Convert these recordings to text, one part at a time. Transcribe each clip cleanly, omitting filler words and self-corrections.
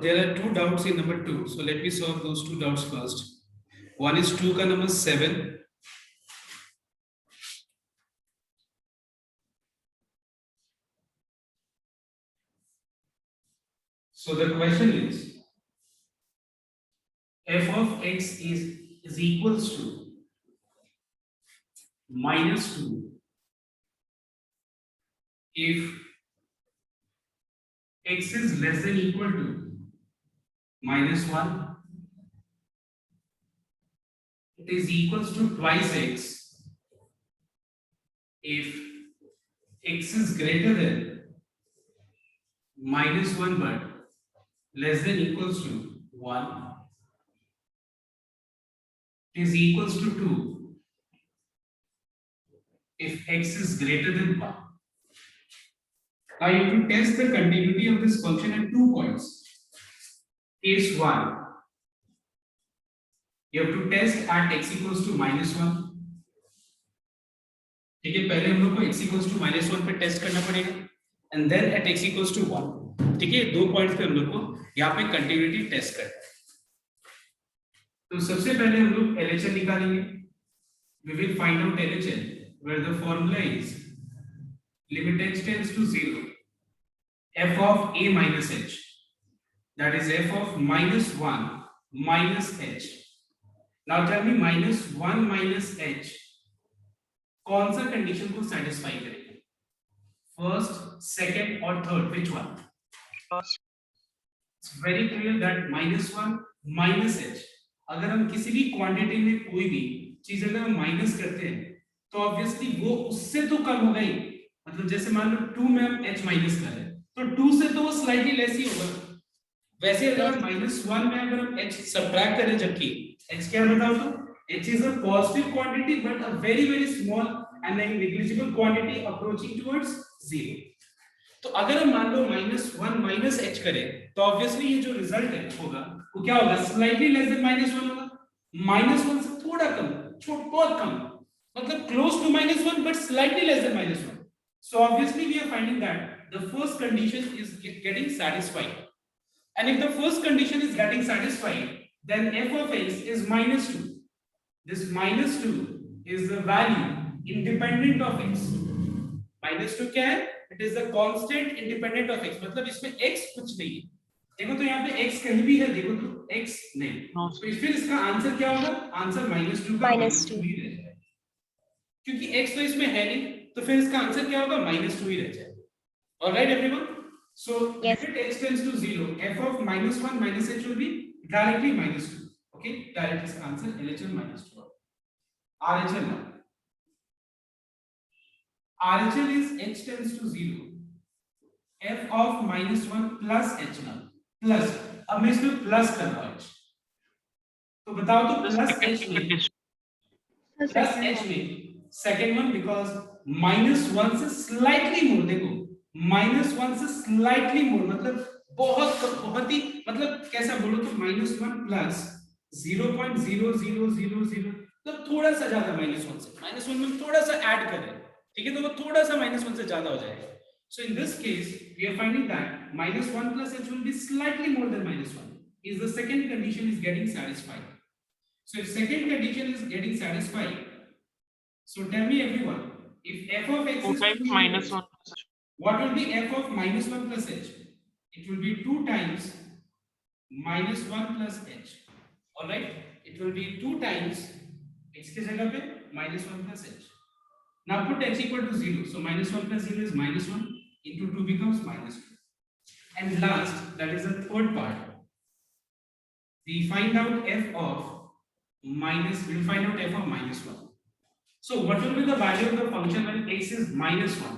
There are two doubts in number 2. So let me solve those two doubts first. One is 2 ka number 7. So the question is f of x is equals to -2 if x is less than equal to -1. It is equals to twice x if x is greater than -1 but less than equals to 1. It is equals to 2 if x is greater than 1. Now you have to test the continuity of this function at 2 points. Case 1, you have to test at x equals to -1. ठीक है, पहले हम लोग को x equals to -1 पे test करना पड़ेगा and then at x equals to 1. ठीक है, 2 पॉइंट्स पे हम लोग को यहाँ पे कंटिन्यूटी टेस्ट करना है. तो सबसे पहले हम लोग LHL निकालेंगे. We will find out LHL where the formula is limit x tends to 0 f of a minus h, that is f of -1 minus h. Now tell me -1 minus h कौन सा कंडीशन को satisfy करेगा? First, second और third, which one? It's very clear that -1 minus h. अगर हम किसी भी quantity में कोई भी चीज अगर हम माइनस करते हैं तो ऑब्वियसली वो उससे तो कम होगा ही. मतलब जैसे मान लो 2 में हम h माइनस कर रहे हैं तो 2 से तो वो स्लाइटली लेस ही होगा. वैसे अगर हम -1 में अगर हम h सब्ट्रैक्ट करें, जबकि h क्या बताओ तो h is a positive quantity but a very small and a negligible quantity approaching towards 0. तो अगर हम मान लो -1 minus h करें तो ऑब्वियसली ये जो रिजल्ट है होगा वो क्या होगा? स्लाइटली लेस देन -1 होगा. -1 से थोड़ा कम, बहुत कम, मतलब close to -1 but slightly less than -1. So obviously we are finding that the first condition is getting satisfied. And if the first condition is getting satisfied, then f of x is -2. This -2 is the value independent of x. -2 क्या है? It is the constant independent of x. मतलब इसमें x कुछ नहीं है. देखो तो यहाँ पे x कहीं भी है, देखो तो x नहीं. तो फिर इसका आंसर क्या होगा? आंसर -2 का -2 ही रह जाएगा. क्योंकि x तो इसमें है नहीं, तो फिर इसका आंसर क्या होगा? -2 ही रह जाएगा. Alright everyone? So if x tends to 0, f of -1 minus h will be directly -2. Okay, direct is answer LHL -2. RHL now. RHL is h tends to 0 f of -1 plus h now plus. अब मैं इसमें plus कर रहा हूं. तो बताओ तो plus h में सेकेंड वन बिकॉज -1 से स्लाइटली मोर. देखो -1 से स्लाइटली मोर मतलब बहुत ही, मतलब कैसा बोलो तो -1 प्लस 0.0000, तो थोड़ा सा ज्यादा -1 में थोड़ा सा ऐड करें. ठीक है, तो वो थोड़ा सा -1 से ज्यादा हो जाएगा. So in this case we are finding that -1 plus h will be slightly more than -1 is the second condition is getting satisfied. So if second condition is getting satisfied, so tell me everyone, if f of x is 2 times -1, what will be f of -1 plus h? It will be 2 times -1 plus h. All right, it will be 2 times x के जगह पे -1 plus h. Now put h equal to 0. So -1 plus 0 is -1 into 2 becomes -2. And last, that is the third part. We find out f of we'll find out f of -1. So what will be the value of the function when x is -1?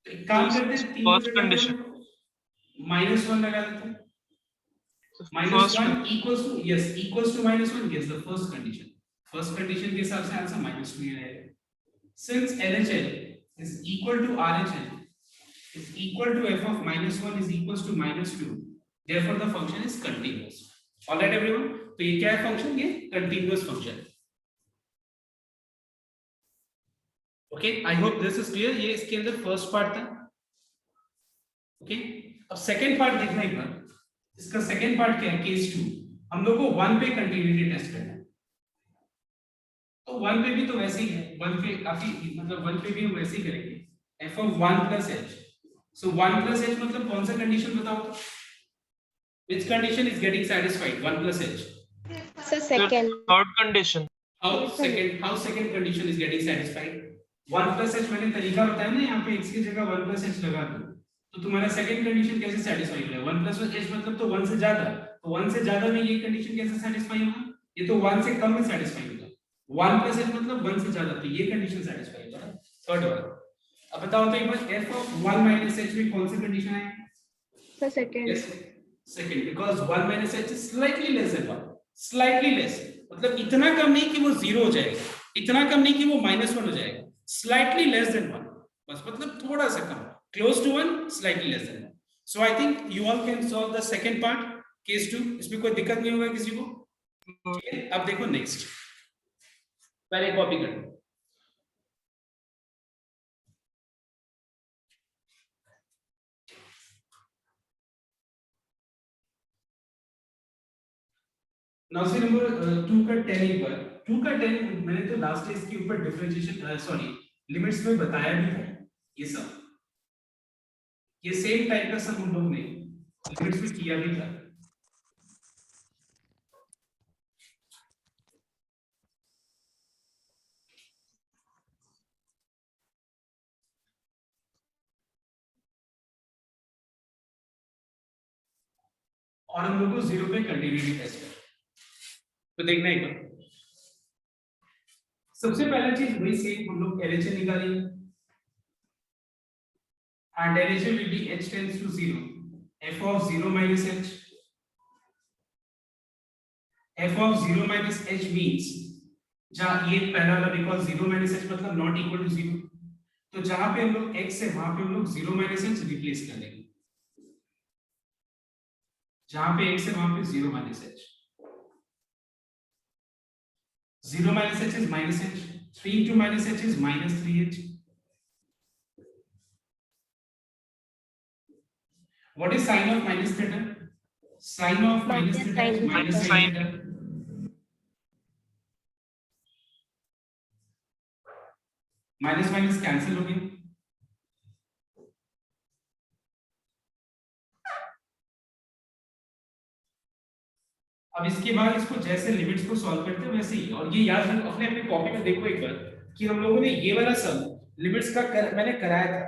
तो एक काम करते हैं, first condition -1 लगा देते हैं. -1 equals to, yes, equals to -1. Yes, the first condition. First condition के हिसाब से आंसर -2 ही रहेगा. Since LHL is equal to RHL is equal to f of -1 is equals to -2, therefore the function is continuous. All right everyone, तो ये क्या है function? ये continuous function. Okay, I hope this is clear. ये इसके अंदर first part था. Okay, अब सेकंड पार्ट देखना एक बार. इसका सेकेंड पार्ट क्या है, केस 2, हम लोग को 1 पे कंटिन्यूटी टेस्ट करना है। तो 1 पे भी तो वैसे ही है, 1 पे काफी मतलब 1 पे भी हम वैसे ही करेंगे, f of 1 plus h। so 1 plus h मतलब कौन सा कंडीशन बताओ तो, which condition is getting satisfied, 1 plus h? So second. Third condition. how second condition is getting satisfied? 1 plus h मैंने तरीका बताया ना, यहाँ पे x की जगह 1 plus h लगा दो, तो तुम्हारा सेकंड कंडीशन कैसे सेटिस्फाई होगा? 1 plus h मतलब तो 1 से ज्यादा, तो 1 से ज्यादा में ये कंडीशन कैसे सेटिस्फाई होगा? ये तो 1 से कम में सेटिस्फाई होगा। 1 plus h मतलब 1 से ज्यादा, तो ये कंडीशन सेटिस्फाई होगा ना, थर्ड वाला। अब बताओ तो एक बार f of 1 minus h में कौन सी कंडीशन है? So second. Yes, second, because 1 minus h is slightly less than 1, slightly less, मतलब इतना कम नहीं कि वो 0 हो जाएगा, इतना कम नहीं कि वो -1 हो जाएगा, slightly less than 1, बस मतलब थोड़ा सा कम, close to 1, slightly less than 1। So I think you all can solve the second part, case 2, इसमें कोई दिक्कत नहीं होगा किसी को, ठीक है? अब देखो नेक्स्ट, पहले कॉपी कर लो। नाउ सी नंबर 2 का 10 एक बार 2 का 10 मैंने तो लास्ट टेस्ट के ऊपर डिफरेंशिएशन सॉरी लिमिट्स में बताया भी था, ये सब ये सेम टाइप का सब हम लोग ने लिमिट्स में किया भी था। और हम लोग को 0 पे कंटिन्यूटी टेस्ट है, तो देखना एक बार। सबसे पहला चीज वही सेम हम लोग एलएचएन निकालेंगे, and LHS will be h tends to 0, f of 0 minus h, f of 0 minus h means जहां ये पहला वाला because 0 minus h मतलब not equal to 0, तो जहां पे हम लोग x है वहां पे हम लोग 0 minus h रिप्लेस कर देंगे, जहां पे x है वहां पे 0 minus h, 0 minus h is minus h, 3 into minus h is minus 3h। What is sign of minus theta? Sign of minus theta is minus sin theta। Minus minus cancel हो गया, अब इसके बाद इसको जैसे लिमिट्स को solve करते हैं वैसे ही, और ये याद रखो अपने अपनी कॉपी में देखो एक बार कि हम लोगों ने ये वाला सम लिमिट्स का मैंने कराया था,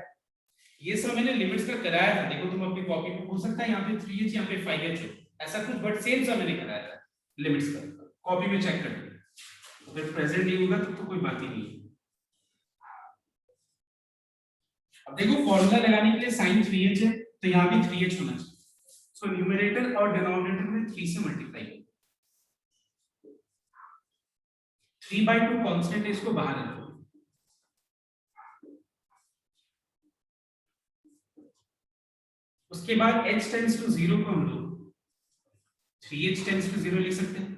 ये सब मैंने लिमिट्स का कराया था, देखो तुम अपनी कॉपी में, हो सकता है यहाँ पे 3h यहाँ पे 5h हो ऐसा कुछ, बट सेम सा मैंने कराया था लिमिट्स का, कॉपी में चेक कर लो, अगर प्रेजेंट नहीं होगा तो कोई बात ही नहीं है। अब देखो फॉर्मूला लगाने के लिए sin 3h है तो यहाँ भी 3h होना चाहिए, सो न्यूमरेटर और डिनोमिनेटर में 3 से मल्टीप्लाई करो, 3/2 कांस्टेंट है, इसको बाहर रखो, उसके बाद h टेंड्स टू 0 को हम लोग 3h टेंड्स टू 0 लिख सकते हैं,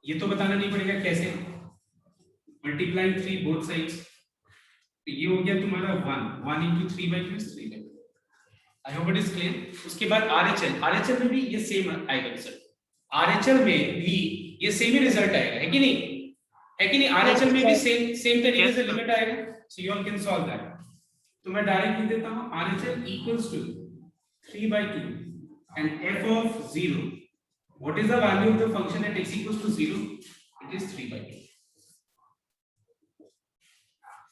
ये तो बताना नहीं पड़ेगा कैसे, मल्टीप्लाइंग 3 बोथ साइड्स, तो ये हो गया तुम्हारा 1 into 3/2 is 3/2। I hope it is clear. उसके बाद RHL में भी ये सेम आएगा रिजल्ट, RHL में भी ये सेम ही रिजल्ट आएगा, है कि नहीं, है कि नहीं, RHL में भी सेम तरीके से लिमिट आएगा, so you all can solve that. तो मैं डायरेक्ट लिख देता हूं RHL equals to 3/2 and f of 0, what is the value of the function at x equals to 0? It is 3/2।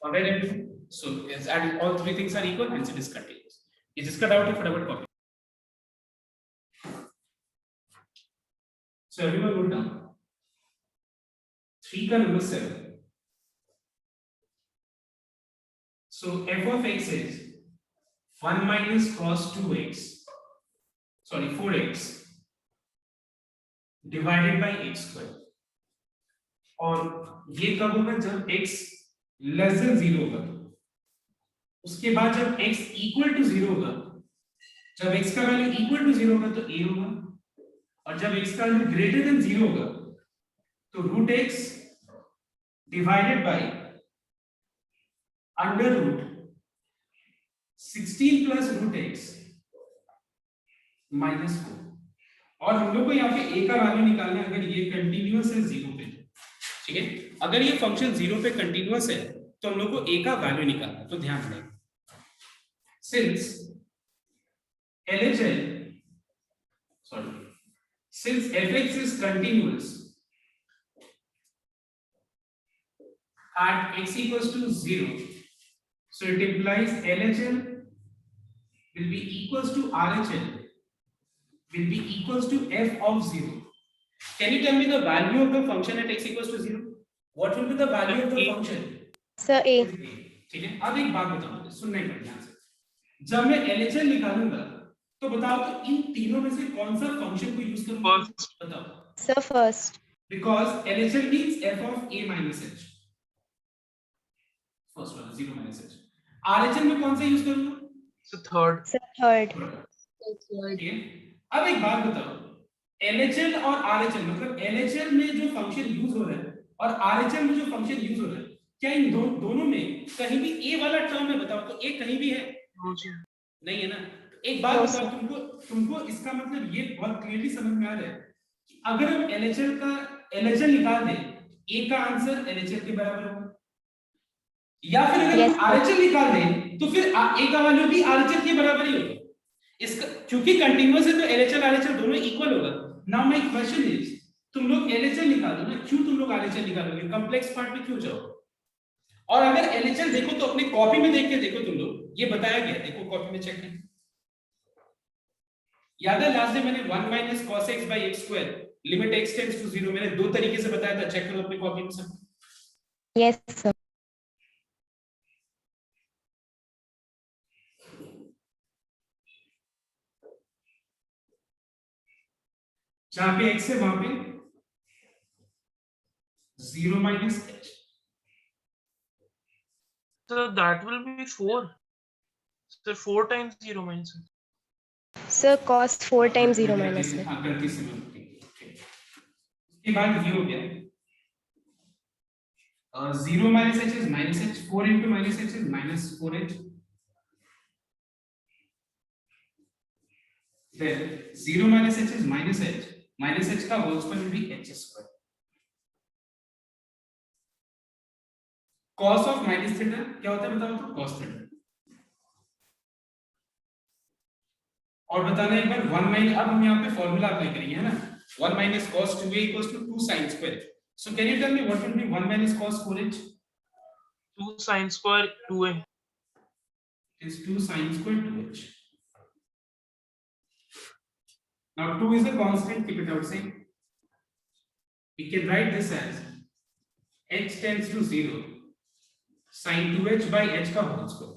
Alright everyone, so yes, and all three things are equal, hence it is continuous। ये जिसका doubt है फटाफट copy, so everyone wrote down 3 का number 7, so f of x is 1 minus cos 2x, sorry 4x divided by x square, और ये कब होगा जब x लेस देन 0 होगा, उसके बाद जब x इक्वल टू 0 होगा, जब x का वैल्यू इक्वल टू 0 होगा तो a होगा, और जब x का वैल्यू ग्रेटर देन 0 होगा तो root x divided by under root 16 plus root x minus 4, और हम लोग को यहाँ पे a का वैल्यू निकालना है अगर ये कंटिन्यूअस है 0 पे, ठीक है। अगर ये फंक्शन 0 पे कंटिन्यूअस है तो हम लोग को a का वैल्यू निकालना है। तो ध्यान दें, since LHL, sorry, since fx is continuous at x equals to 0, so it implies LHL will be equals to RHL will be equals to f of 0. Can you tell me the value of the function at x equals to 0? What will be the value of the function? Sir, A. ठीक है। अब एक बात बताओ मुझे, सुनना ही पड़ेगा ध्यान से। जब मैं LHL निकालूंगा तो बताओ तो इन तीनों में से कौन सा फंक्शन को यूज करूंगा? बताओ। Sir, first. Because LHL means f of a minus h. First one 0 minus h. RHL में कौन सा यूज करूंगा? So third. Sir, third. ठीक है। अब एक बात बताओ, LHL और RHL मतलब LHL में जो फंक्शन यूज हो रहा है और RHL में जो फंक्शन यूज हो रहा है, क्या इन दोनों में कहीं भी a वाला टर्म है? बताओ तो a कहीं भी है? नहीं है ना। एक बात बताओ, तुमको इसका मतलब ये बहुत क्लियरली समझ में आ रहा है कि अगर हम LHL निकाल दें, a का आंसर LHL के बराबर होगा, या फिर अगर हम RHL निकाल दें तो फिर a का वैल्यू भी RHL के बराबर ही होगा। इसका क्योंकि कंटीन्यूअस है तो LHL RHL दोनों इक्वल होगा। नाउ माय क्वेश्चन इज, तुम लोग LHL निकालो ना, क्यों तुम लोग RHL निकालोगे? कॉम्प्लेक्स पार्ट में क्यों जाओ? और अगर LHL देखो तो अपने कॉपी में देख के देखो, तुम लोग ये बताया गया, देखो कॉपी में चेक करें। याद है लास्ट डे मैंने 1 minus cos x by x square limit x tends to 0 मैंने दो तरीके से बताया था, चेक करो अपनी कॉपी में सब। Yes, sir. जहां पे x है वहां पे 0 minus h, So that will be 4. So 4 times 0 minus. Sir, cos 4 times 0 minus h. हाँ गलती से मैं उसके बाद ये हो गया 0 minus h is minus h, 4 into minus h is minus 4h, then 0 minus h is minus h का whole square will be h square. cos of minus theta क्या होता है बताओ तो? cos theta. और बताना एक बार 1 minus, अब हम यहाँ पे फॉर्मूला अप्लाई करेंगे है ना, 1 minus cos 2a equals to 2 sin square. So can you tell me what will be 1 minus cos 4h? 2 sin square 2a. Is 2 sin square 2h. Now 2 is a constant, keep it outside. We can write this as h tends to 0 sin 2h by h का whole square.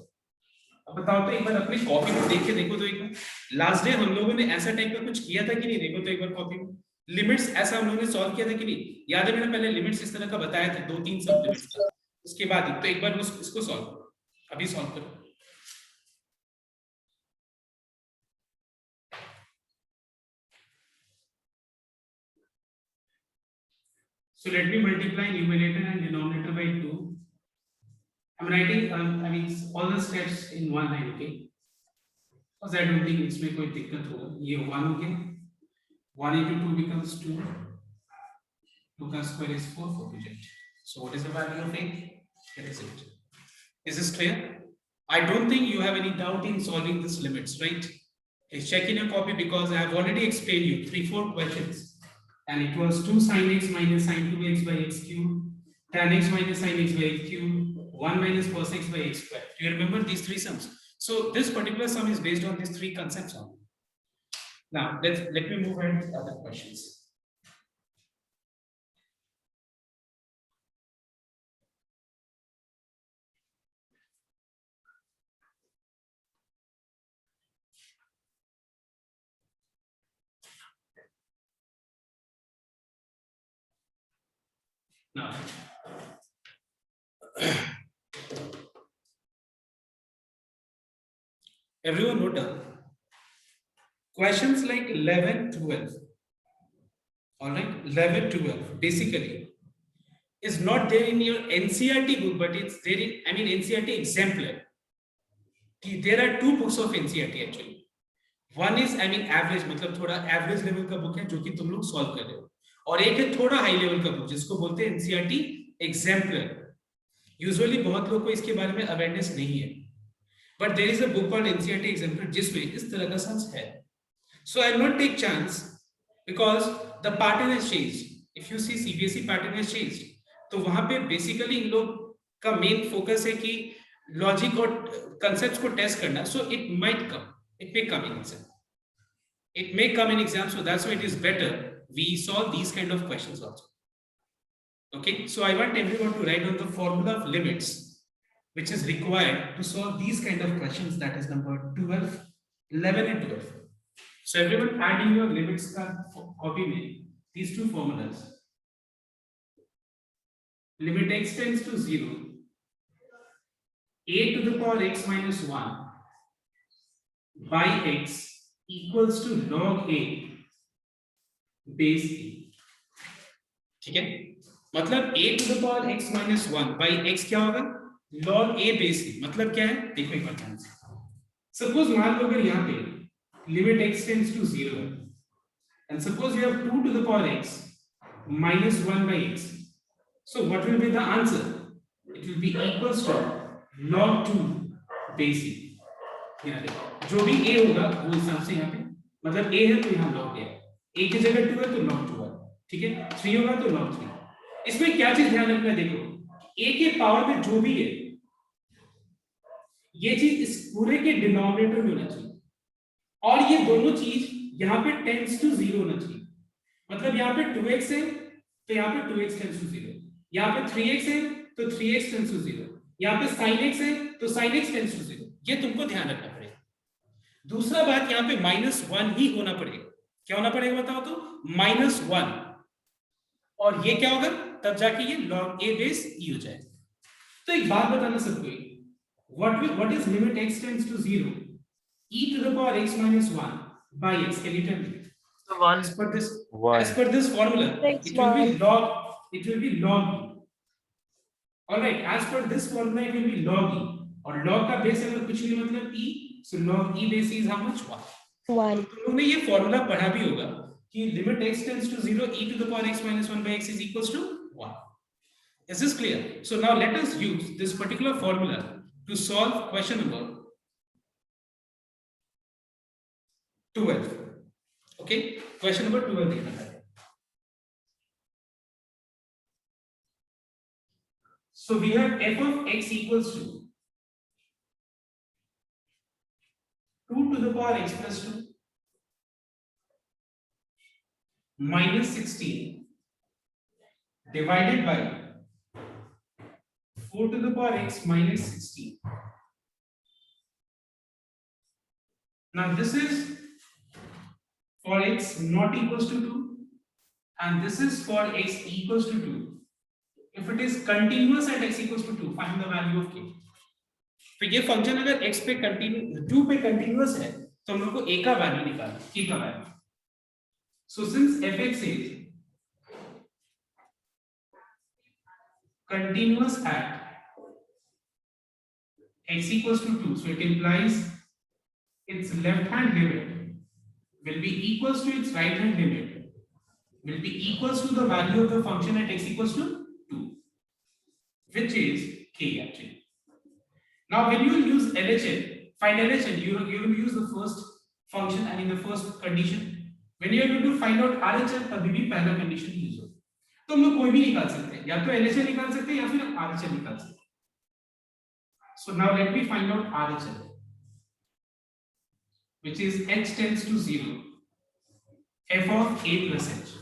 अब बताओ तो एक बार अपनी copy में देख के देखो तो एक बार, लास्ट डे हम लोगों ने ऐसा टाइप का कुछ किया था कि नहीं? देखो तो एक बार कॉपी में लिमिट्स ऐसा हम लोगों ने सॉल्व किया था कि नहीं? याद है मैंने पहले लिमिट्स इस तरह का बताया था, 2-3 सब लिमिट्स था, उसके बाद तो एक बार इसको सॉल्व करो, अभी सॉल्व करो। So let me multiply numerator and denominator by 2. I'm writing I mean all the steps in one line, okay? Because I don't think इसमें कोई दिक्कत होगा। ये 1 हो गया, 1 into 2 becomes 2, 2 का square is 4, 4 to 8. So what is the value of 8? That is it. Is this clear? I don't think you have any doubt in solving this limits, right? Please check in your copy because I have already explained you 3-4 questions. And it was 2 sin x minus sin 2x by x cube, tan x minus sin x by x cube, 1 minus cos x by x square. Do you remember these three sums? So this particular sum is based on these three concepts only. Now let me move ahead with other questions. Now everyone note down questions like 11, 12. All right, 11, 12 basically is not there in your NCERT book, but it's there in, I mean, NCERT exemplar. There are two books of NCERT actually. One is I mean average, मतलब थोड़ा average level का book है जो कि तुम लोग solve कर रहे हो, और एक है थोड़ा हाई लेवल का बुक जिसको बोलते हैं एनसीईआरटी एग्जाम्पलर। यूजुअली बहुत लोग को इसके बारे में अवेयरनेस नहीं है, but there is a book called NCERT exemplar जिसमें इस तरह का सच है। So I will not take chance because the pattern has changed. If you see CBSE pattern has changed, तो वहां पे बेसिकली इन लोग का मेन फोकस है कि लॉजिक और कंसेप्ट्स को टेस्ट करना। So it might come, it may come in exam, it may come in exam, so that's why it is better we solve these kind of questions also. Okay, so I want everyone to write down the formula of limits which is required to solve these kind of questions, that is number 12, 11 and 12. So everyone add in your limits ka copy mein these two formulas. Limit x tends to 0, a to the power x minus 1 by x equals to log a base a. ठीक है, मतलब a to the power x minus 1 by x क्या होगा, log a base a। मतलब क्या है, देखो एक बार ध्यान से। सपोज मान लो अगर यहाँ पे limit x tends to 0 and suppose you have 2 to the power x minus 1 by x, so what will be the answer? It will be equals to log 2 base a। यहाँ देखो जो भी a होगा वो हिसाब से यहाँ पे, मतलब a है तो यहाँ log a है, a की जगह 2 है तो log 2 है, ठीक है, 3 होगा तो log 3। इसमें क्या चीज ध्यान रखना है, देखो a के पावर में जो भी है ये चीज इस पूरे के डिनोमिनेटर में होना चाहिए, और ये दोनों चीज यहाँ पे टेंड्स टू 0 होना चाहिए। मतलब यहाँ पे 2x है तो यहाँ पे 2x टेंड्स टू 0, यहाँ पे 3x है तो 3x टेंड्स टू 0, यहाँ पे sin x है तो sin x टेंड्स टू 0। ये तुमको ध्यान रखना पड़ेगा। दूसरा बात, यहाँ पे -1 ही होना पड़ेगा। क्या होना पड़ेगा बताओ तो, -1, और ये क्या होगा तब जाके ये log a base e हो जाएगा। तो एक बात बताना सबको, what is limit x tends to 0 e to the power x minus 1 by x, can you tell me? The one. As per this One. as per this formula It's it will be one. log e। all right, as per this formula it will be log e, और log का base अगर कुछ नहीं मतलब e, so log e base is how much, 1। One. तो तुम लोग ने ये फॉर्मूला पढ़ा भी होगा कि limit x tends to 0 e to the power x minus 1 by x is equals to 1। Is this clear? So now let us use this particular formula to solve question number 12। okay, question number 12 देखना है। So we have f of x equals to 2 to the power x plus 2 minus 16 divided by 4 to the power x minus 16. Now this is for x not equals to 2 and this is for x equals to 2. If it is continuous at x equals to 2, find the value of k. तो ये function अगर x पे continue 2 पे continuous है तो हम लोग को a का वैल्यू निकालना, k का value. So since fx is continuous at x equals to 2, so it implies its left hand limit will be equals to its right hand limit will be equals to the value of the function at x equals to 2, which is k actually. Now when you will use LHN, find LHN, you will use the first function and in the first condition. When you are going to find out RHN, तभी भी पहला condition use हो। तो हम लोग कोई भी निकाल सकते हैं, या तो LHN निकाल सकते हैं या फिर RHN निकाल सकते हैं। So now let me find out RHN, which is h tends to 0 f of a plus h।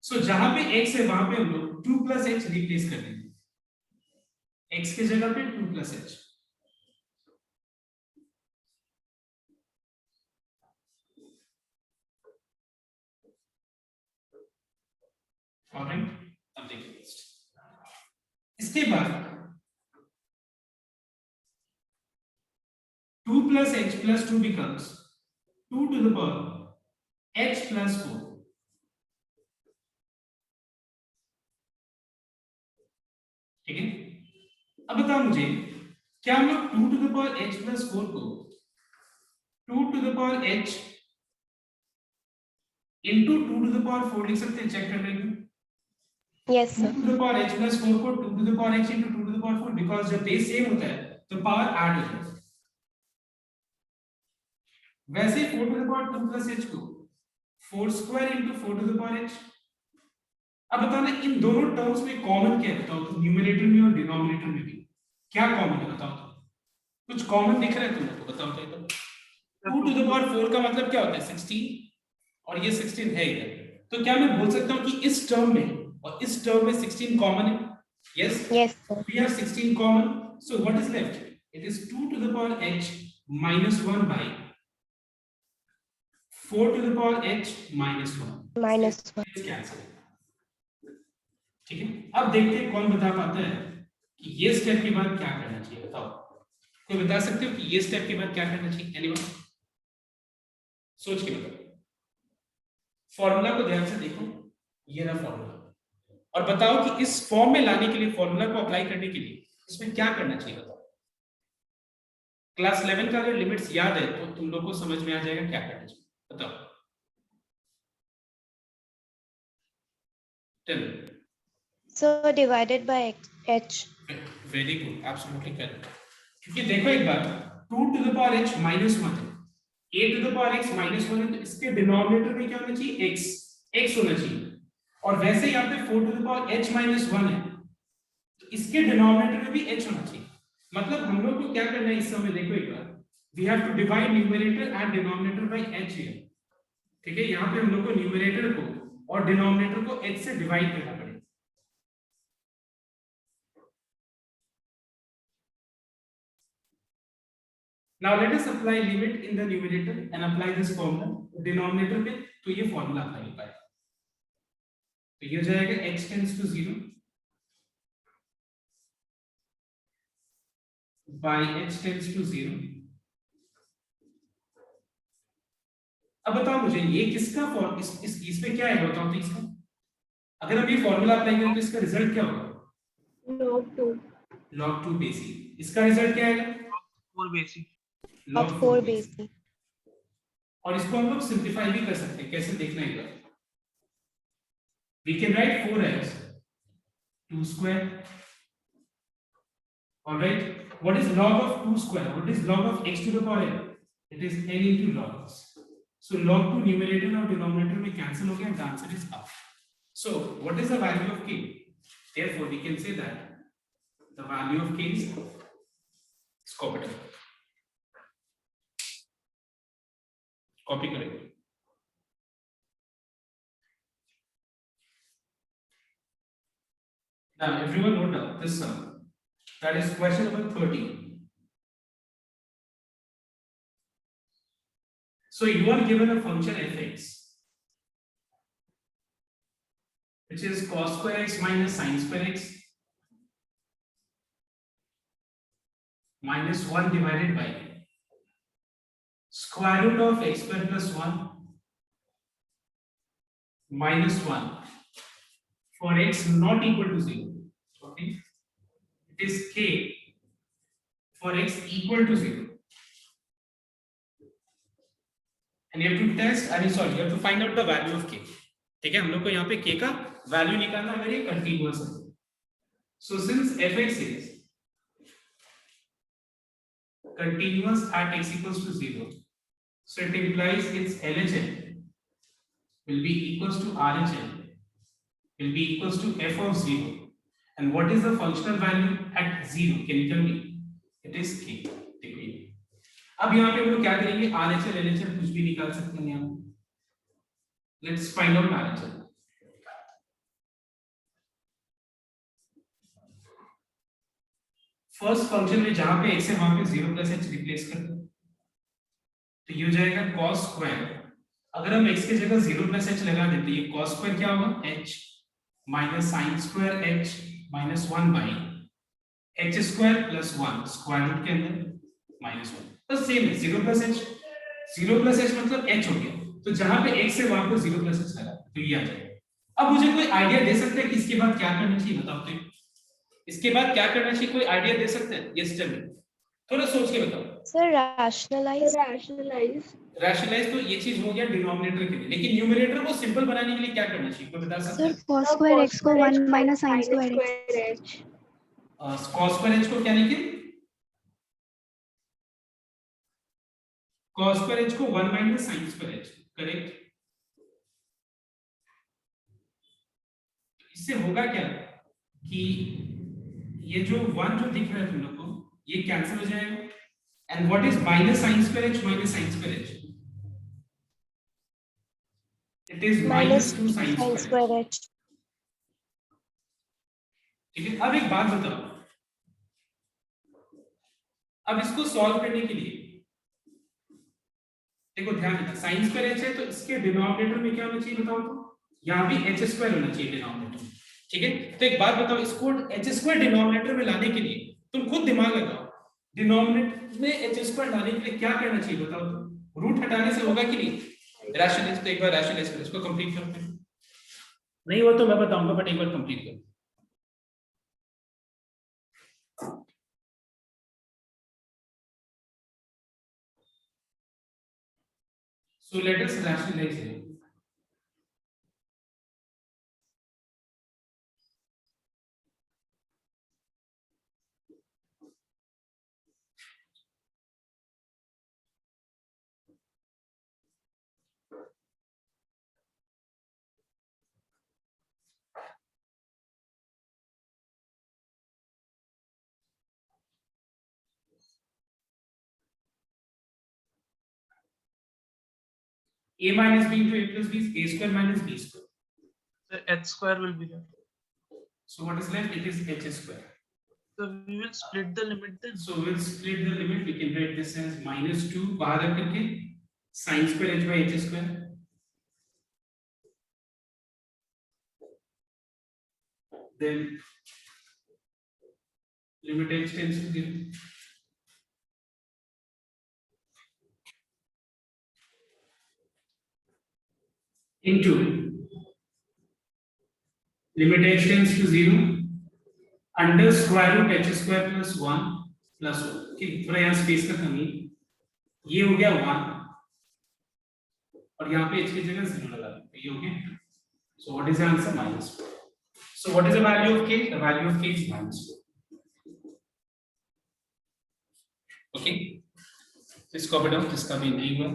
So जहां पे x है वहां पे हम लोग 2 plus h रिप्लेस कर देंगे, x के जगह पे 2 plus h। ऑलराइट, अब देखिए नेक्स्ट। इसके बाद 2 plus h plus 2 becomes 2 to the power h plus 4। ठीक है, अब बताओ मुझे, क्या हम लोग 2 to the power h plus 4 को 2 to the power h into 2 to the power 4 लिख सकते हैं? चेक कर लेंगे। Yes, 2 sir. to the power h plus 4 को 2 to the power h into 2 to the power 4, because जब बेस सेम होता है तो पावर ऐड हो जाता है। वैसे 4 to the power 2 plus h को 4 square into 4 to the power h। अब बताओ ना, इन दोनों टर्म्स में कॉमन क्या है? बताओ तो, न्यूमरेटर में और डिनोमिनेटर में भी क्या कॉमन है? बताओ तो, कुछ कॉमन दिख रहा है तुम लोग को? बताओ तो। 2 to the power 4 का मतलब क्या होता है? 16, और ये 16 है इधर, तो क्या मैं बोल सकता हूँ कि इस टर्म में और इस टर्म में 16 कॉमन है? Yes, Yes, sir. we have 16 common, so what is left? It is 2 to the power h minus 1 by 4 to the power h minus 1 Minus 1. Cancel. ठीक है, अब देखते हैं कौन बता पाता है कि ये स्टेप के बाद क्या करना चाहिए। बताओ, कोई बता सकते हो कि ये स्टेप के बाद क्या करना चाहिए? एनीवन? सोच के बताओ। फॉर्मूला को ध्यान से देखो, ये रहा फॉर्मूला, और बताओ कि इस फॉर्म में लाने के लिए, फॉर्मूला को अप्लाई करने के लिए इसमें क्या करना चाहिए? बताओ। क्लास 11 का अगर लिमिट्स याद है तो तुम लोग को समझ में आ जाएगा क्या करना चाहिए। बताओ, tell. So divided by h. Very good, absolutely correct. क्योंकि देखो एक बार, 2 to the power h minus 1 है, a to the power x minus 1 है, तो इसके डिनोमिनेटर में क्या होना चाहिए? x होना चाहिए। और वैसे यहाँ पे 4 to the power h minus 1 है, तो इसके डिनोमिनेटर में भी h होना चाहिए। मतलब हम लोग को क्या करना है इस समय? देखो एक बार, we have to divide numerator and denominator by h here. ठीक है, यहाँ पे हम लोग को न्यूमरेटर को और डिनोमिनेटर को h से डिवाइड करना पड़ेगा। Now let us apply limit in the numerator and apply this formula denominator पे, तो ये formula अप्लाई हो पाएगा। तो ये हो जाएगा x tends to 0 by h tends to 0। अब बताओ मुझे, ये किसका फॉर्म, इसमें क्या है? बताओ तो इसका, अगर हम ये फॉर्मूला अप्लाई करें तो इसका रिजल्ट क्या होगा? log 2 basic. इसका रिजल्ट क्या आएगा? 4 बेसिक। Log 4 basic. और इसको हम लोग सिंप्लीफाई भी कर सकते हैं। कैसे? देखना एक बार। We can write 4 as 2 square. All right. What is log of 2 square? What is log of x to the power n? It is n into log x. So log 2 numerator और denominator में cancel हो गया, and the answer is up. So what is the value of k? Therefore we can say that the value of k is copy करें। Copy करेंगे। Now everyone note down this sum. That is question number 13. So you are given a function fx, which is cos square x minus sin square x minus 1 divided by square root of x square plus 1 minus 1 for x not equal to 0. Okay, it is k for x equal to 0, and you have to test, you have to find out the value of k. ठीक है, हम लोग को यहाँ पे k का value निकालना अगर ये कंटीन्यूअस है। So since fx is continuous at x equals to 0, so it implies its LHN will be equals to RHN will be equals to f of 0. And what is the functional value at 0? Can you tell me? It is k. देखो ये, अब यहाँ पे हम लोग क्या करेंगे? RHN LHN कुछ भी निकाल सकते हैं यहाँ। Let's find out RHN. First function में जहां पे x है वहां पे 0 प्लस h रिप्लेस कर दो, तो ये हो जाएगा cos स्क्वायर। अगर हम x की जगह 0 प्लस h लगा देते, ये cos स्क्वायर क्या होगा? h minus sin square h minus 1 by h square plus 1 square root के अंदर माइनस 1, तो सेम है 0 प्लस h। 0 प्लस h मतलब h हो गया, तो जहां पे x है वहां पे 0 प्लस h लगा, तो ये आ जाएगा। अब मुझे कोई आइडिया दे सकते हैं कि इसके बाद क्या करना चाहिए? बताओ तो। इसके बाद क्या करना चाहिए, कोई आइडिया दे सकते हैं ये स्टेप में? थोड़ा सोच के बताओ। Sir rationalise. रैशनलाइज तो ये चीज हो गया डिनोमिनेटर के लिए, लेकिन न्यूमरेटर को सिंपल बनाने के लिए क्या करना चाहिए, कोई बता सकता सर है? cos square x को 1 minus sin square x. cos square h को क्या लिखे? cos स्क्वायर h को 1 minus sin square h, correct. इससे होगा क्या कि ये जो 1 जो दिख रहा है तुम लोग को, ये कैंसिल हो जाएगा। And what is minus sin square h minus sin square h? It is minus -2 sin sin square. Square h। ठीक है, अब एक बात बताओ, अब इसको सॉल्व करने के लिए देखो ध्यान देना, sin स्क्वायर h है तो इसके डिनोमिनेटर में क्या होना चाहिए बताओ तो? यहाँ भी h स्क्वायर होना चाहिए डिनोमिनेटर में। ठीक है, तो एक बात बताओ, इसको h स्क्वायर डिनोमिनेटर में लाने के लिए तुम खुद दिमाग लगाओ, डिनोमिनेटर में h स्क्वायर लाने के लिए क्या करना चाहिए बताओ तो? रूट हटाने से होगा कि नहीं? रैशनलाइज, तो एक बार रैशनलाइज करो, इसको कंप्लीट करते हैं। नहीं हुआ तो मैं बताऊंगा, बट एक बार कंप्लीट करो। So let us rationalize here. A minus b into a plus b is a square minus b square. So h square will be there. So what is left? It is h square. So we will split the limit then. So we'll split the limit. We can write this as -2 बाहर रख करके sin square h by h square. Then limit h tends to 0. Into limit h tends to 0 under square root h square plus 1 plus 1. ठीक, थोड़ा यहाँ space का कमी, ये हो गया 1 और यहाँ पे h की जगह 0 लगा दो, ये हो गया। So what is the answer? -4. So what is the value of k? The value of k is -4. Okay, इसको बताओ, किसका भी नहीं हुआ।